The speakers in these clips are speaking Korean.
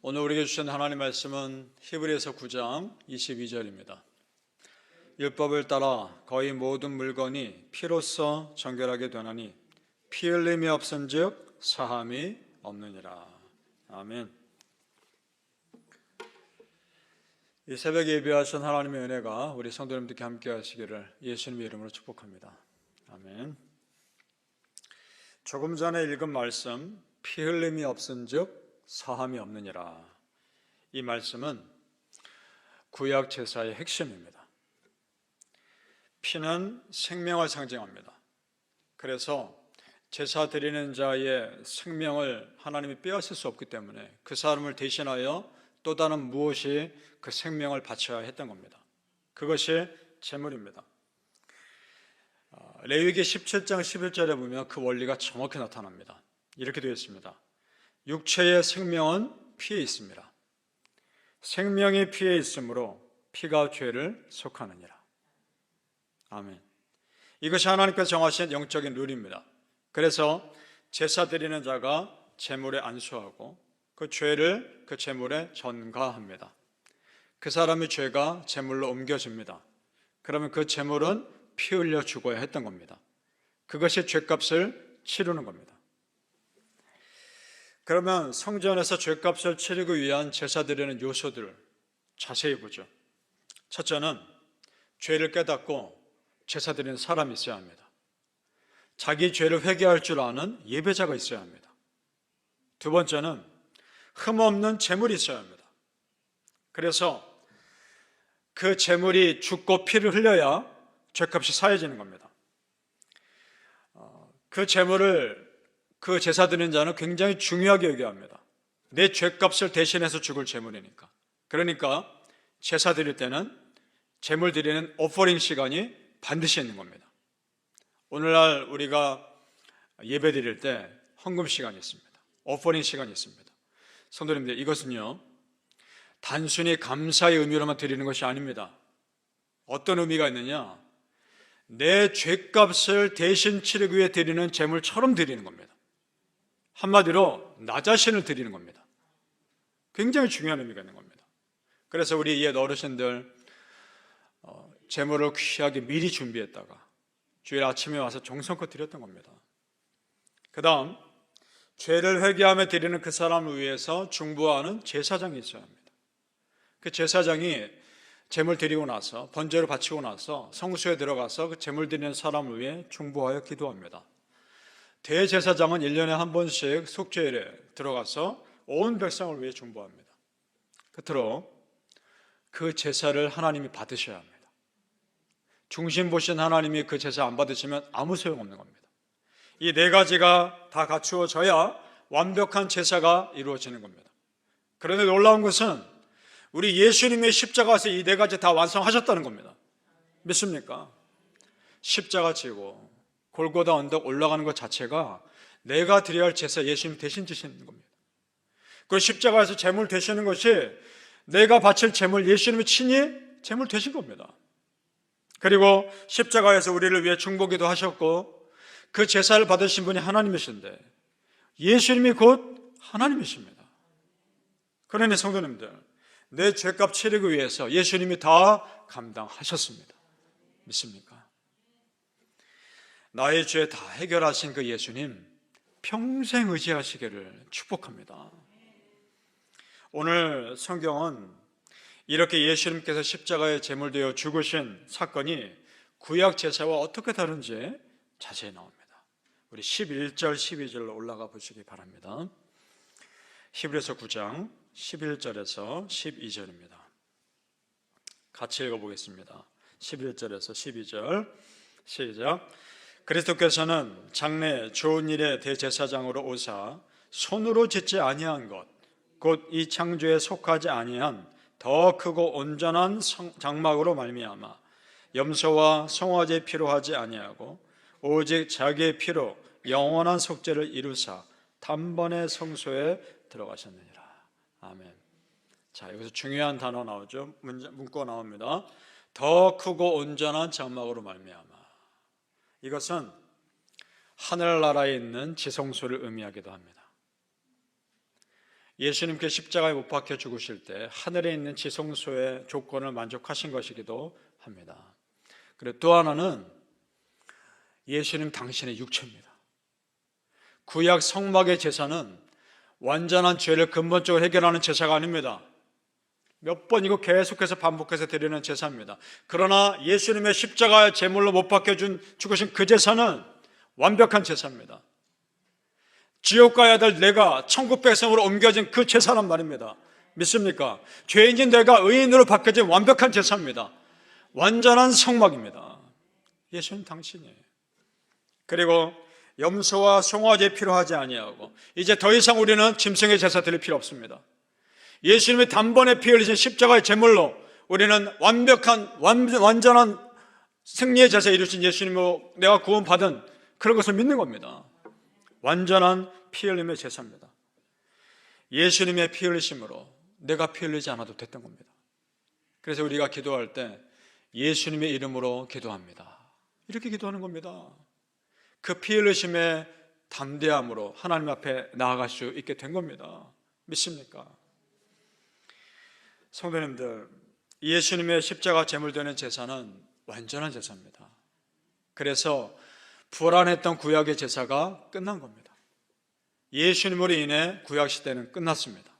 오늘 우리에게 주신 하나님 말씀은 히브리서 9장 22절입니다. 율법을 따라 거의 모든 물건이 피로써 정결하게 되나니 피 흘림이 없은즉 사함이 없느니라. 아멘. 이 새벽에 예배하신 하나님의 은혜가 우리 성도님들께 함께 하시기를 예수님의 이름으로 축복합니다. 아멘. 조금 전에 읽은 말씀, 피 흘림이 없은즉 사함이 없느니라. 이 말씀은 구약 제사의 핵심입니다. 피는 생명을 상징합니다. 그래서 제사 드리는 자의 생명을 하나님이 빼앗을 수 없기 때문에 그 사람을 대신하여 또 다른 무엇이 그 생명을 바쳐야 했던 겁니다. 그것이 제물입니다. 레위기 17장 11절에 보면 그 원리가 정확히 나타납니다. 이렇게 되어 있습니다. 육체의 생명은 피에 있습니다. 생명이 피에 있으므로 피가 죄를 속하느니라. 아멘. 이것이 하나님께서 정하신 영적인 룰입니다. 그래서 제사 드리는 자가 제물에 안수하고 그 죄를 그 제물에 전가합니다. 그 사람의 죄가 제물로 옮겨집니다. 그러면 그 제물은 피 흘려 죽어야 했던 겁니다. 그것이 죄값을 치르는 겁니다. 그러면 성전에서 죄값을 치르기 위한 제사 드리는 요소들을 자세히 보죠. 첫째는 죄를 깨닫고 제사 드리는 사람이 있어야 합니다. 자기 죄를 회개할 줄 아는 예배자가 있어야 합니다. 두 번째는 흠없는 제물이 있어야 합니다. 그래서 그 제물이 죽고 피를 흘려야 죄값이 사해지는 겁니다. 그 제물을 그 제사 드리는 자는 굉장히 중요하게 여겨합니다. 내 죄값을 대신해서 죽을 제물이니까. 그러니까 제사 드릴 때는 제물 드리는 오퍼링 시간이 반드시 있는 겁니다. 오늘날 우리가 예배 드릴 때 헌금 시간이 있습니다. 오퍼링 시간이 있습니다. 성도님들, 이것은요 단순히 감사의 의미로만 드리는 것이 아닙니다. 어떤 의미가 있느냐? 내 죄값을 대신 치르기 위해 드리는 제물처럼 드리는 겁니다. 한마디로 나 자신을 드리는 겁니다. 굉장히 중요한 의미가 있는 겁니다. 그래서 우리 옛 어르신들 제물을 귀하게 미리 준비했다가 주일 아침에 와서 정성껏 드렸던 겁니다. 그 다음 죄를 회개하며 드리는 그 사람을 위해서 중보하는 제사장이 있어야 합니다. 그 제사장이 제물 드리고 나서 번제를 바치고 나서 성소에 들어가서 그 제물 드리는 사람을 위해 중보하여 기도합니다. 대제사장은 1년에 한 번씩 속죄일에 들어가서 온 백성을 위해 중보합니다. 끝으로 그 제사를 하나님이 받으셔야 합니다. 중심 보신 하나님이 그 제사 안 받으시면 아무 소용없는 겁니다. 이 네 가지가 다 갖추어져야 완벽한 제사가 이루어지는 겁니다. 그런데 놀라운 것은 우리 예수님의 십자가에서 이 네 가지 다 완성하셨다는 겁니다. 믿습니까? 십자가 지고 골고다 언덕 올라가는 것 자체가 내가 드려야 할 제사 예수님 대신 지시는 겁니다. 그 십자가에서 제물 되시는 것이 내가 바칠 제물 예수님이 친히 제물 되신 겁니다. 그리고 십자가에서 우리를 위해 중보기도 하셨고 그 제사를 받으신 분이 하나님이신데 예수님이 곧 하나님이십니다. 그러니 성도님들, 내 죄값 치르기 위해서 예수님이 다 감당하셨습니다. 믿습니까? 나의 죄 다 해결하신 그 예수님 평생 의지하시기를 축복합니다. 오늘 성경은 이렇게 예수님께서 십자가에 제물되어 죽으신 사건이 구약 제사와 어떻게 다른지 자세히 나옵니다. 우리 11절 12절로 올라가 보시기 바랍니다. 히브리서 9장 11절에서 12절입니다. 같이 읽어보겠습니다. 11절에서 12절 시작. 그리스도께서는 장래 좋은 일의 대제사장으로 오사 손으로 짓지 아니한 것 곧 이 창조에 속하지 아니한 더 크고 온전한 장막으로 말미암아 염소와 송아지의 피로 하지 아니하고 오직 자기의 피로 영원한 속죄를 이루사 단번에 성소에 들어가셨느니라. 아멘. 자, 여기서 중요한 단어 나오죠. 문구가 나옵니다. 더 크고 온전한 장막으로 말미암아. 이것은 하늘나라에 있는 지성소를 의미하기도 합니다. 예수님께 십자가에 못 박혀 죽으실 때 하늘에 있는 지성소의 조건을 만족하신 것이기도 합니다. 그리고 또 하나는 예수님 당신의 육체입니다. 구약 성막의 제사는 완전한 죄를 근본적으로 해결하는 제사가 아닙니다. 몇 번이고 계속해서 반복해서 드리는 제사입니다. 그러나 예수님의 십자가의 제물로 못 박혀 죽으신 그 제사는 완벽한 제사입니다. 지옥 가야 될 내가 천국 백성으로 옮겨진 그 제사란 말입니다. 믿습니까? 죄인인 내가 의인으로 바뀌어진 완벽한 제사입니다. 완전한 성막입니다. 예수님 당신이에요. 그리고 염소와 송아지 필요하지 아니하고 이제 더 이상 우리는 짐승의 제사 드릴 필요 없습니다. 예수님이 단번에 피 흘리신 십자가의 제물로 우리는 완전한 승리의 제사 이루신 예수님으로 내가 구원받은 그런 것을 믿는 겁니다. 완전한 피 흘림의 제사입니다. 예수님의 피 흘리심으로 내가 피 흘리지 않아도 됐던 겁니다. 그래서 우리가 기도할 때 예수님의 이름으로 기도합니다. 이렇게 기도하는 겁니다. 그 피 흘리심의 담대함으로 하나님 앞에 나아갈 수 있게 된 겁니다. 믿습니까? 성도님들, 예수님의 십자가 제물되는 제사는 완전한 제사입니다. 그래서 불안했던 구약의 제사가 끝난 겁니다. 예수님으로 인해 구약시대는 끝났습니다.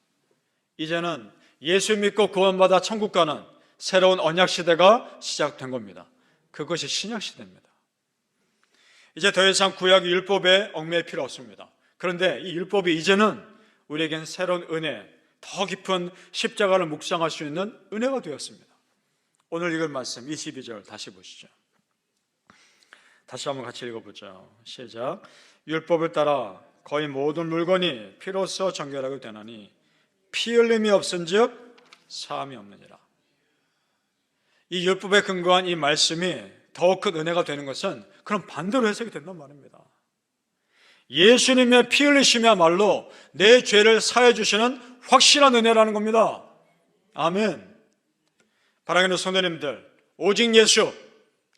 이제는 예수 믿고 구원받아 천국 가는 새로운 언약시대가 시작된 겁니다. 그것이 신약시대입니다. 이제 더 이상 구약의 율법에 얽매일 필요 없습니다. 그런데 이 율법이 이제는 우리에겐 새로운 은혜, 더 깊은 십자가를 묵상할 수 있는 은혜가 되었습니다. 오늘 읽을 말씀 22절 다시 보시죠. 다시 한번 같이 읽어보죠. 시작. 율법을 따라 거의 모든 물건이 피로써 정결하게 되나니 피 흘림이 없은즉 사함이 없느니라. 이 율법에 근거한 이 말씀이 더욱 큰 은혜가 되는 것은 그럼 반대로 해석이 된단 말입니다. 예수님의 피 흘리심이야말로 내 죄를 사해 주시는 확실한 은혜라는 겁니다. 아멘. 사랑하는 성도님들, 오직 예수,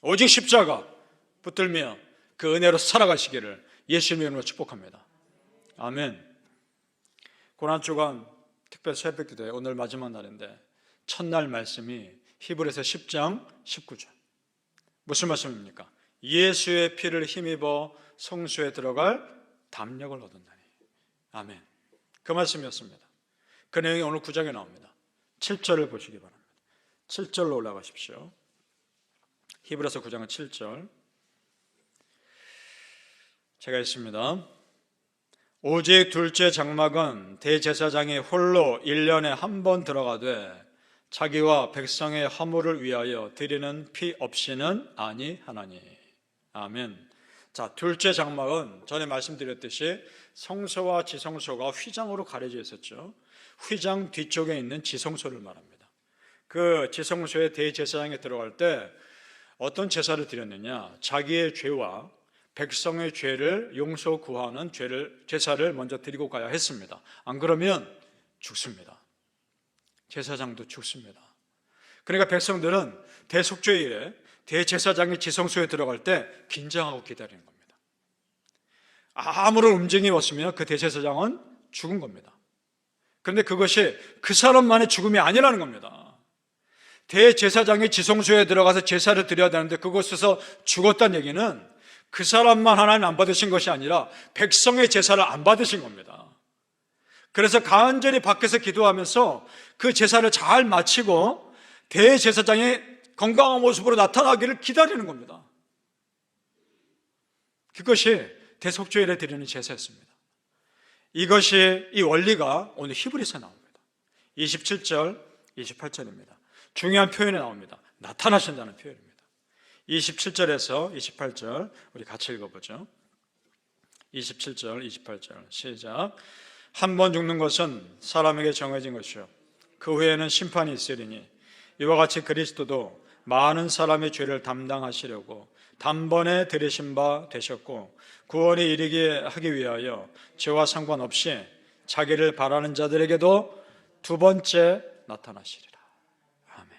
오직 십자가 붙들며 그 은혜로 살아가시기를 예수님의 이름으로 축복합니다. 아멘. 고난주간 특별 새벽기도회 오늘 마지막 날인데 첫날 말씀이 히브리서 10장 19절. 무슨 말씀입니까? 예수의 피를 힘입어 성소에 들어갈 담력을 얻었나니. 아멘. 그 말씀이었습니다. 그 내용이 오늘 9장에 나옵니다. 7절을 보시기 바랍니다. 7절로 올라가십시오. 히브리서 9장은 7절. 제가 읽습니다. 오직 둘째 장막은 대제사장이 홀로 1년에 한 번 들어가되 자기와 백성의 화물을 위하여 드리는 피 없이는 아니하나니. 아멘. 자, 둘째 장막은 전에 말씀드렸듯이 성소와 지성소가 휘장으로 가려져 있었죠. 휘장 뒤쪽에 있는 지성소를 말합니다. 그 지성소에 대제사장에 들어갈 때 어떤 제사를 드렸느냐? 자기의 죄와 백성의 죄를 용서 구하는 제사를 먼저 드리고 가야 했습니다. 안 그러면 죽습니다. 제사장도 죽습니다. 그러니까 백성들은 대속죄일에 대제사장이 지성소에 들어갈 때 긴장하고 기다리는 겁니다. 아무런 움직임이 없으면 그 대제사장은 죽은 겁니다. 그런데 그것이 그 사람만의 죽음이 아니라는 겁니다. 대제사장이 지성소에 들어가서 제사를 드려야 되는데 그곳에서 죽었다는 얘기는 그 사람만 하나님 안 받으신 것이 아니라 백성의 제사를 안 받으신 겁니다. 그래서 간절히 밖에서 기도하면서 그 제사를 잘 마치고 대제사장이 건강한 모습으로 나타나기를 기다리는 겁니다. 그것이 대속죄일에 드리는 제사였습니다. 이것이 이 원리가 오늘 히브리서에 나옵니다. 27절, 28절입니다. 중요한 표현이 나옵니다. 나타나신다는 표현입니다. 27절에서 28절 우리 같이 읽어보죠. 27절, 28절 시작. 한 번 죽는 것은 사람에게 정해진 것이요 그 후에는 심판이 있으리니 이와 같이 그리스도도 많은 사람의 죄를 담당하시려고 단번에 들이신 바 되셨고 구원에 이르게 하기 위하여 죄와 상관없이 자기를 바라는 자들에게도 두 번째 나타나시리라. 아멘.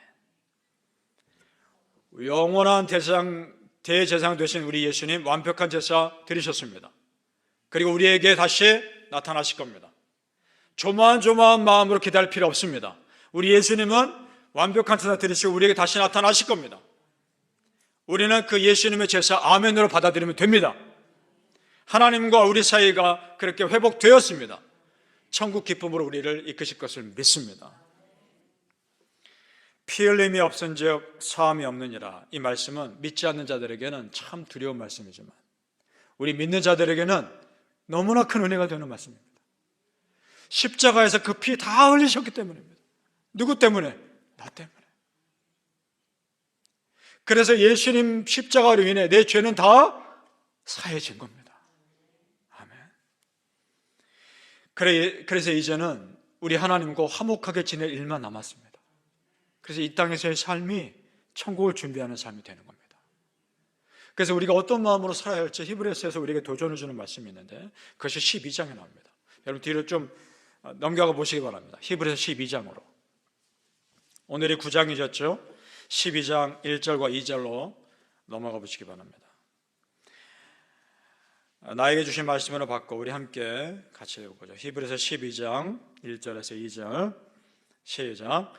영원한 대제사장 되신 우리 예수님 완벽한 제사 드리셨습니다. 그리고 우리에게 다시 나타나실 겁니다. 조마조마한 마음으로 기다릴 필요 없습니다. 우리 예수님은 완벽한 제사 드리시고 우리에게 다시 나타나실 겁니다. 우리는 그 예수님의 제사 아멘으로 받아들이면 됩니다. 하나님과 우리 사이가 그렇게 회복되었습니다. 천국 기쁨으로 우리를 이끄실 것을 믿습니다. 피 흘림이 없은즉 사함이 없느니라. 이 말씀은 믿지 않는 자들에게는 참 두려운 말씀이지만 우리 믿는 자들에게는 너무나 큰 은혜가 되는 말씀입니다. 십자가에서 그 피 다 흘리셨기 때문입니다. 누구 때문에? 나 때문에. 그래서 예수님 십자가로 인해 내 죄는 다 사해진 겁니다. 아멘. 그래서 이제는 우리 하나님과 화목하게 지낼 일만 남았습니다. 그래서 이 땅에서의 삶이 천국을 준비하는 삶이 되는 겁니다. 그래서 우리가 어떤 마음으로 살아야 할지 히브리서에서 우리에게 도전을 주는 말씀이 있는데 그것이 12장에 나옵니다. 여러분 뒤로 좀 넘겨가 보시기 바랍니다. 히브리서 12장으로. 오늘이 9장이셨죠? 12장 1절과 2절로 넘어가 보시기 바랍니다. 나에게 주신 말씀으로 받고 우리 함께 같이 읽어보죠. 히브리서 12장 1절에서 2절 시작.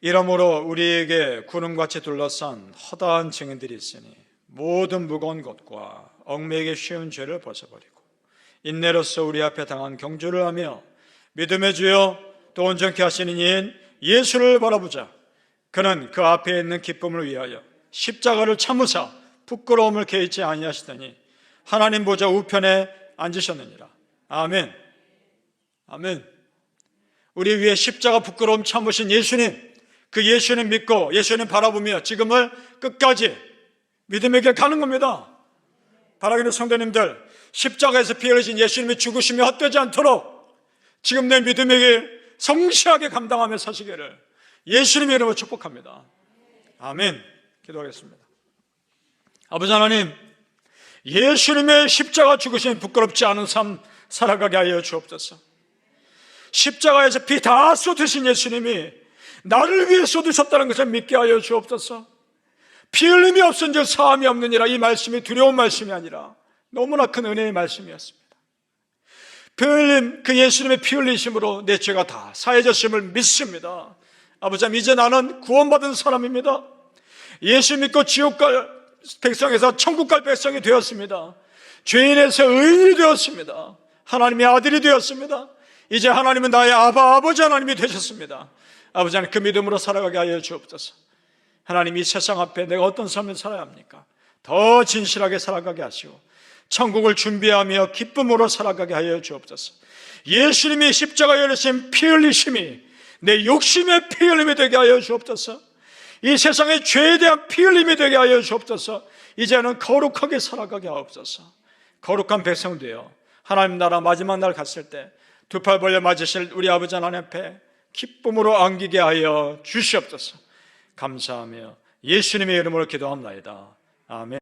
이러므로 우리에게 구름같이 둘러싼 허다한 증인들이 있으니 모든 무거운 것과 얽매이기 쉬운 죄를 벗어버리고 인내로서 우리 앞에 당한 경주를 하며 믿음의 주여 또 온전케 하시는 이인 예수를 바라보자. 그는 그 앞에 있는 기쁨을 위하여 십자가를 참으사 부끄러움을 개의치 아니하시더니 하나님 보좌 우편에 앉으셨느니라. 아멘. 아멘. 우리 위에 십자가 부끄러움 참으신 예수님, 그 예수님 믿고 예수님 바라보며 지금을 끝까지 믿음의 길 가는 겁니다. 바라기는 성도님들, 십자가에서 피 흘리신 예수님의 죽으심이 헛되지 않도록 지금 내 믿음의 길 성실하게 감당하며 사시기를 예수님의 이름으로 축복합니다. 아멘. 기도하겠습니다. 아버지 하나님, 예수님의 십자가 죽으심이 부끄럽지 않은 삶 살아가게 하여 주옵소서. 십자가에서 피 다 쏟으신 예수님이 나를 위해 쏟으셨다는 것을 믿게 하여 주옵소서. 피 흘림이 없은즉 사함이 없느니라. 이 말씀이 두려운 말씀이 아니라 너무나 큰 은혜의 말씀이었습니다. 피 흘림, 그 예수님의 피 흘리심으로 내 죄가 다 사해졌음을 믿습니다. 아버지, 이제 나는 구원받은 사람입니다. 예수 믿고 지옥 갈 백성에서 천국 갈 백성이 되었습니다. 죄인에서 의인이 되었습니다. 하나님의 아들이 되었습니다. 이제 하나님은 나의 아버지 하나님이 되셨습니다. 아버지 하나님, 그 믿음으로 살아가게 하여 주옵소서. 하나님, 이 세상 앞에 내가 어떤 삶을 살아야 합니까? 더 진실하게 살아가게 하시고 천국을 준비하며 기쁨으로 살아가게 하여 주옵소서. 예수님이 십자가에 흘리신 피 흘리심이 내 욕심의 피 흘림이 되게 하여 주옵소서. 이 세상의 죄에 대한 피 흘림이 되게 하여 주옵소서. 이제는 거룩하게 살아가게 하옵소서. 거룩한 백성 되어 하나님 나라 마지막 날 갔을 때 두 팔 벌려 맞으실 우리 아버지 하나님 앞에 기쁨으로 안기게 하여 주시옵소서. 감사하며 예수님의 이름으로 기도합나이다. 아멘.